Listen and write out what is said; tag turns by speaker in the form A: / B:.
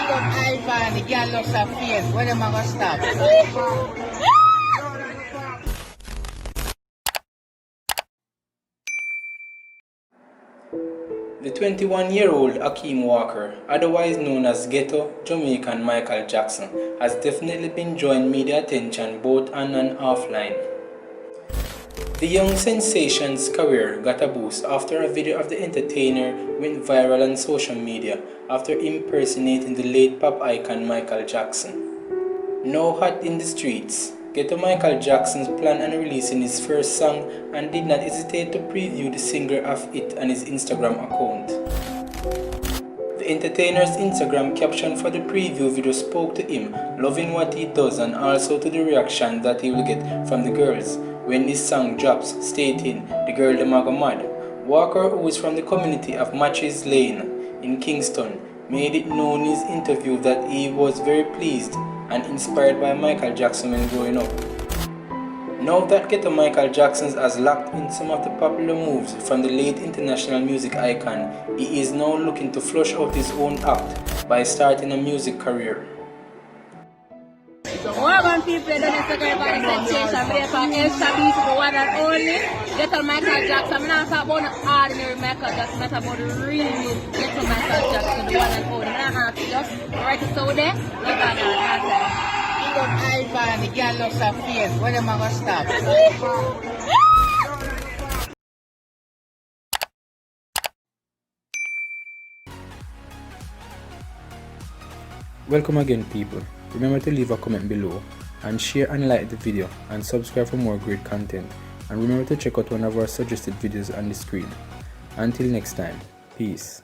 A: Come Ivan, the girl looks her face. When am I gonna stop?
B: The 21-year-old Akeem Walker, otherwise known as Ghetto Jamaican Michael Jackson, has definitely been drawing media attention both on and offline. The young sensation's career got a boost after a video of the entertainer went viral on social media after impersonating the late pop icon Michael Jackson. Now hot in the streets, Ghetto Michael Jackson planned on releasing his first song and did not hesitate to preview the singer of it on his Instagram account. The entertainer's Instagram caption for the preview video spoke to him, loving what he does and also to the reaction that he will get from the girls when his song drops, stating, "The girl dem a go mad." Walker, who is from the community of Matches Lane in Kingston, made it known in his interview that he was very pleased and inspired by Michael Jackson when growing up. Now that Ghetto Michael Jackson has locked in some of the popular moves from the late international music icon, he is now looking to flush out his own act by starting a music career.
C: Welcome people, don't Instagram about the sensation, but if I else to the one and only, Ghetto Michael Jackson. I'm not talking about the ordinary Michael Jackson, I'm talking about the real Ghetto Michael Jackson, the one and only. I'm not asking you, right so there, you got that.
A: Come Ivan, the girl looks her face. When am I gonna stop?
B: Welcome again people, remember to leave a comment below and share and like the video and subscribe for more great content, and remember to check out one of our suggested videos on the screen. Until next time, peace.